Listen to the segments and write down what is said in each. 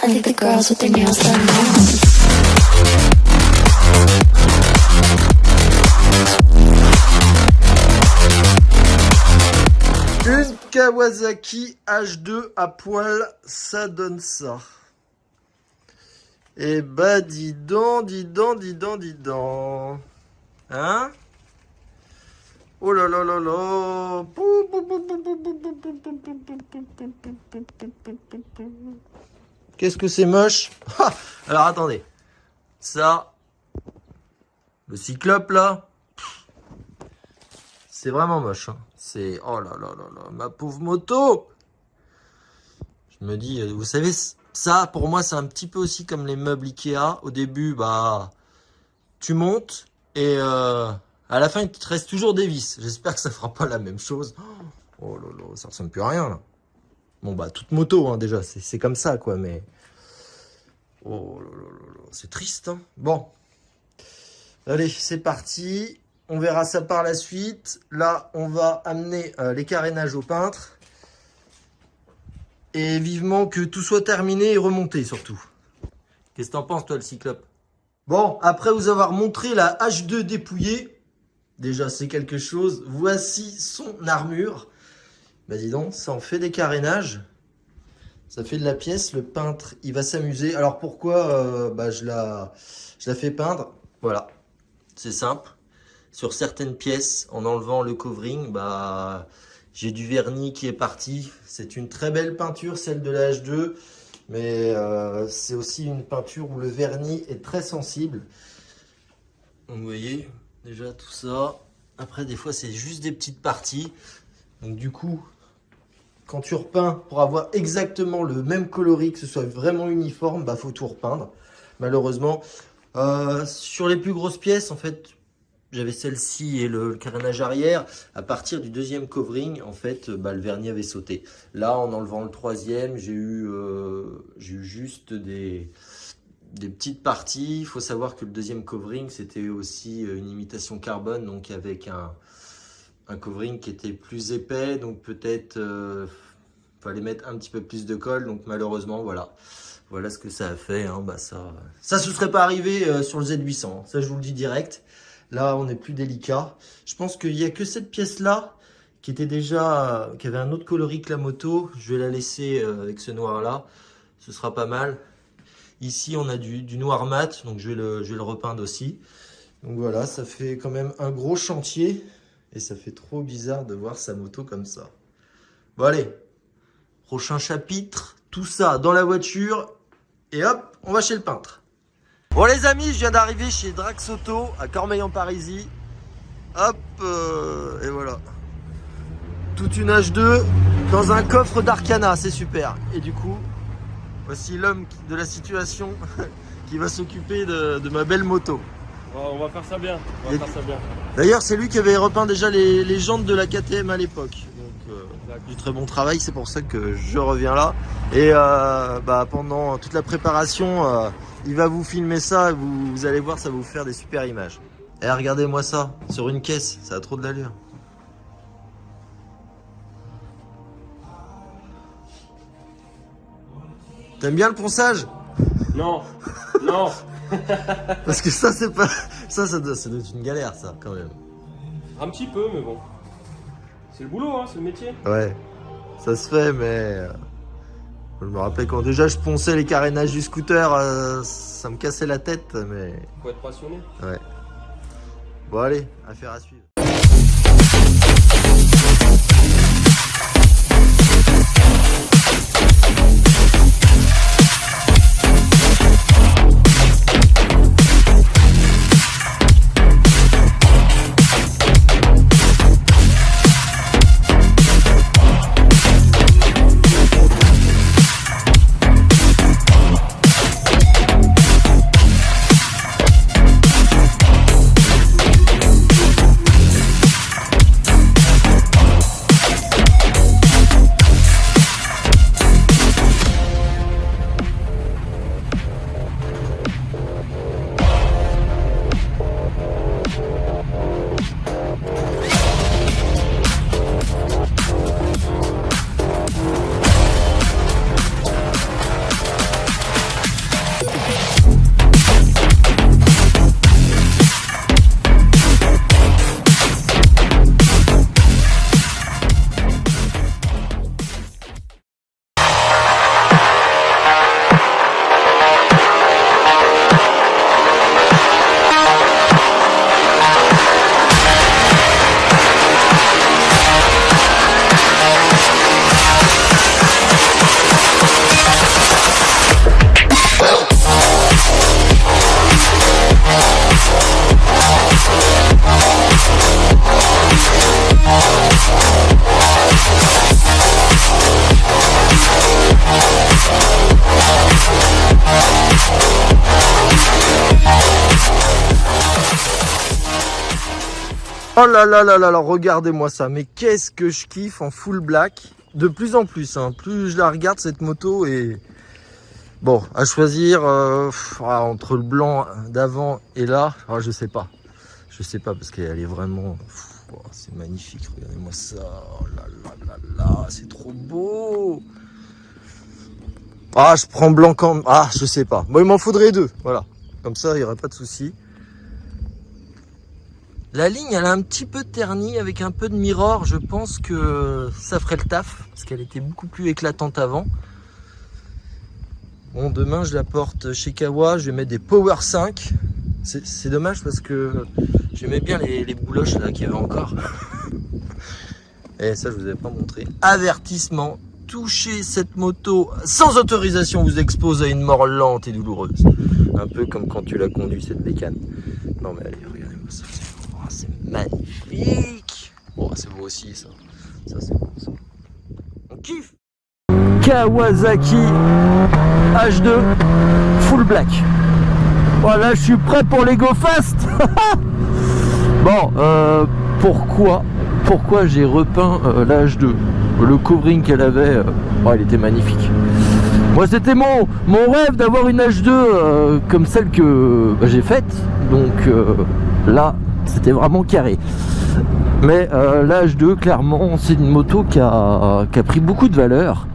I think the girls with their nails done now. Une Kawasaki H2 à poil, ça donne ça. Eh bah dis donc, dis donc, dis donc, dis donc. Hein? Oh là là là là. Qu'est-ce que c'est moche. Alors attendez. Ça, le cyclope là, c'est vraiment moche. Hein. C'est... Oh là là là là, ma pauvre moto. Je me dis, vous savez, ça pour moi c'est un petit peu aussi comme les meubles Ikea. Au début, bah, tu montes et à la fin il te reste toujours des vis. J'espère que ça fera pas la même chose. Oh là là, ça ressemble plus à rien là. Bon bah toute moto hein, déjà, c'est comme ça quoi, mais... Oh là là là là, c'est triste hein. Bon. Allez, c'est parti. On verra ça par la suite. Là, on va amener les carénages au peintre. Et vivement que tout soit terminé et remonté surtout. Qu'est-ce que t'en penses toi le cyclope? Bon, après vous avoir montré la H2 dépouillée, déjà c'est quelque chose. Voici son armure. Bah dis donc, ça en fait des carénages. Ça fait de la pièce. Le peintre, il va s'amuser. Alors pourquoi bah, je la fais peindre? Voilà, c'est simple. Sur certaines pièces, en enlevant le covering, bah, j'ai du vernis qui est parti. C'est une très belle peinture, celle de la H2. Mais c'est aussi une peinture où le vernis est très sensible. Donc vous voyez, déjà tout ça. Après, des fois, c'est juste des petites parties. Donc du coup, quand tu repeins, pour avoir exactement le même coloris, que ce soit vraiment uniforme, bah faut tout repeindre. Malheureusement, sur les plus grosses pièces, en fait... J'avais celle-ci et le carénage arrière. À partir du deuxième covering, en fait, bah, le vernis avait sauté. Là, en enlevant le troisième, j'ai eu juste des petites parties. Il faut savoir que le deuxième covering, c'était aussi une imitation carbone, donc avec un covering qui était plus épais. Donc peut-être fallait mettre un petit peu plus de colle. Donc malheureusement, voilà. Voilà ce que ça a fait. Hein. Bah, ça se serait pas arrivé sur le Z800. Hein. Ça, je vous le dis direct. Là, on est plus délicat. Je pense qu'il n'y a que cette pièce-là qui avait un autre coloris que la moto. Je vais la laisser avec ce noir-là. Ce sera pas mal. Ici, on a du noir mat, donc je vais le repeindre aussi. Donc voilà, ça fait quand même un gros chantier. Et ça fait trop bizarre de voir sa moto comme ça. Bon, allez. Prochain chapitre. Tout ça dans la voiture. Et hop, on va chez le peintre. Bon les amis, je viens d'arriver chez Drax Auto à Cormeilles-en-Parisis. Hop, et voilà. Toute une H2 dans un coffre d'Arcana, c'est super. Et du coup, voici l'homme de la situation qui va s'occuper de ma belle moto. On va faire ça bien. D'ailleurs, c'est lui qui avait repeint déjà les jantes de la KTM à l'époque. Du très bon travail, c'est pour ça que je reviens là. Et bah, pendant toute la préparation, il va vous filmer ça, vous allez voir, ça va vous faire des super images. Et regardez-moi ça, sur une caisse, ça a trop de l'allure. T'aimes bien le ponçage? Non, non. Parce que ça, c'est pas... Ça doit être une galère, ça, quand même. Un petit peu, mais bon. C'est le boulot, hein, c'est le métier. Ouais, ça se fait, mais... Je me rappelle quand déjà je ponçais les carénages du scooter, ça me cassait la tête, mais... Faut être passionné. Ouais. Bon allez, affaire à suivre. Oh là là là là là, regardez-moi ça. Mais qu'est-ce que je kiffe en full black. De plus en plus, hein. Plus je la regarde cette moto et... Bon, à choisir entre le blanc d'avant et là, je sais pas. Je sais pas parce qu'elle est vraiment... c'est magnifique, regardez-moi ça. Oh là là là là, c'est trop beau. Ah, je prends blanc quand... Ah, je sais pas. Bon, il m'en faudrait deux, voilà. Comme ça, il n'y aurait pas de souci. La ligne, elle a un petit peu terni avec un peu de mirror. Je pense que ça ferait le taf parce qu'elle était beaucoup plus éclatante avant. Bon, demain, je la porte chez Kawa. Je vais mettre des Power 5. C'est dommage parce que j'aimais bien les bouloches là qu'il y avait encore. Et ça, je vous avais pas montré. Avertissement. Toucher cette moto sans autorisation vous expose à une mort lente et douloureuse. Un peu comme quand tu l'as conduit cette bécane. Non mais allez, regardez-moi ça. C'est magnifique. Bon, c'est beau aussi ça. Ça c'est beau ça. On kiffe. Kawasaki H2 full black. Voilà, je suis prêt pour les Go Fast. Bon, pourquoi j'ai repeint la H2? Le covering qu'elle avait, il était magnifique. Moi, c'était mon rêve d'avoir une H2 comme celle que j'ai faite. Donc là, c'était vraiment carré. Mais la H2, clairement, c'est une moto qui a pris beaucoup de valeur.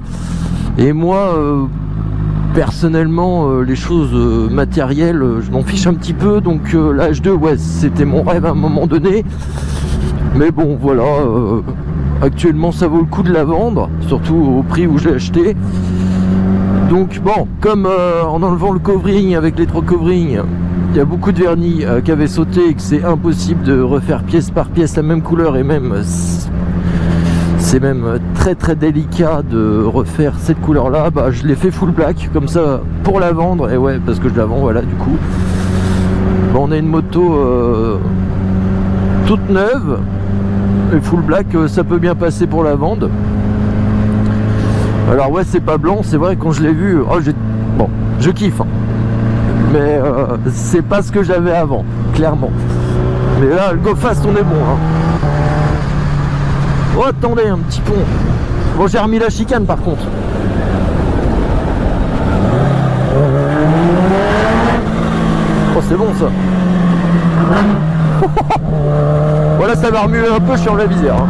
Et moi, personnellement, les choses matérielles, je m'en fiche un petit peu. Donc la H2, ouais, c'était mon rêve à un moment donné. Mais bon, voilà. Actuellement, ça vaut le coup de la vendre, surtout au prix où j'ai acheté. Donc bon, comme en enlevant le covering avec les 3 coverings, il y a beaucoup de vernis qui avaient sauté et que c'est impossible de refaire pièce par pièce la même couleur, et même c'est même très très délicat de refaire cette couleur là. Bah, je l'ai fait full black comme ça pour la vendre, et ouais, parce que je la vends, voilà. Du coup, bah, on a une moto toute neuve. Et full black, ça peut bien passer pour la vente. Alors ouais, c'est pas blanc, c'est vrai, quand je l'ai vu, bon, je kiffe, hein. Mais c'est pas ce que j'avais avant, clairement. Mais là, le Go Fast, on est bon, hein. Oh, attendez, un petit pont. Bon, j'ai remis la chicane par contre. Oh, c'est bon ça. Voilà, ça va remuer un peu sur la visière, hein.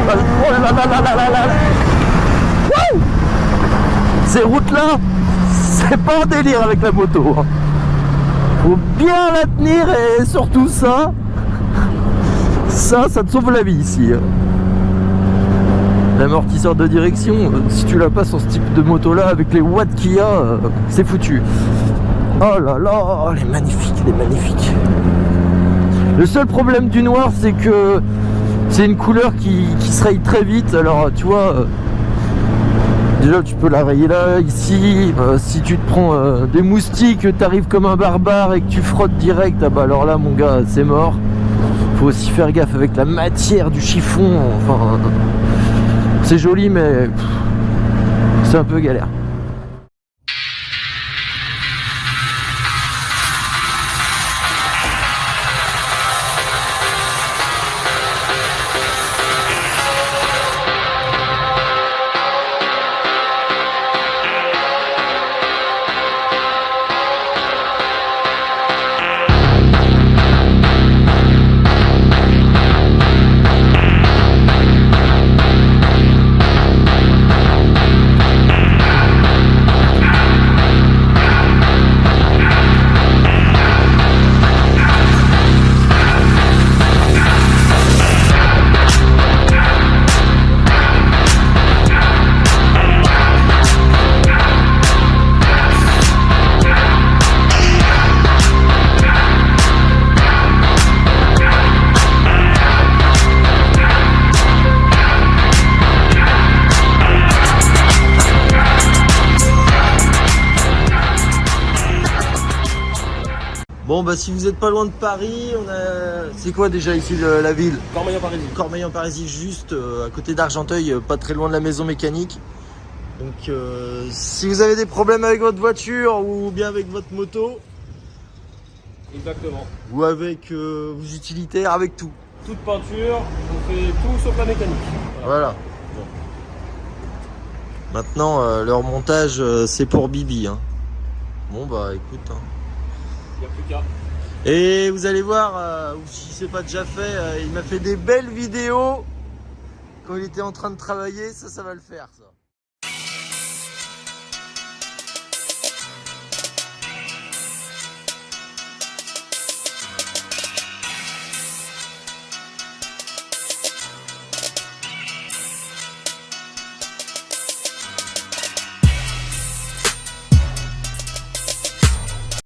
Oh là là là là là là. Wouh. Ces routes là, c'est pas un délire avec la moto, hein. Faut bien la tenir, et surtout ça te sauve la vie ici, hein. L'amortisseur de direction, si tu l'as pas sur ce type de moto là, avec les watts qu'il y a, c'est foutu. Oh là là, elle est magnifique, elle est magnifique. Le seul problème du noir, c'est que c'est une couleur qui se raye très vite. Alors tu vois, déjà tu peux la rayer là, ici. Si tu te prends des moustiques, t'arrives comme un barbare et que tu frottes direct, ah bah alors là mon gars, c'est mort. Faut aussi faire gaffe avec la matière du chiffon. Enfin, c'est joli, mais c'est un peu galère. Bon bah si vous n'êtes pas loin de Paris, on a... C'est quoi déjà ici la ville? Cormeillan-Parisis. Cormeillan-Parisis, juste à côté d'Argenteuil, pas très loin de la maison mécanique. Donc si vous avez des problèmes avec votre voiture ou bien avec votre moto, Exactement. ou avec vos utilitaires, avec tout. Toute peinture, on fait tout sauf la mécanique. Voilà. Maintenant, leur montage, c'est pour Bibi. Hein. Bon, bah écoute. Hein. Il n'y a plus qu'à. Et vous allez voir, ou si c'est pas déjà fait, il m'a fait des belles vidéos quand il était en train de travailler. Ça va le faire, ça.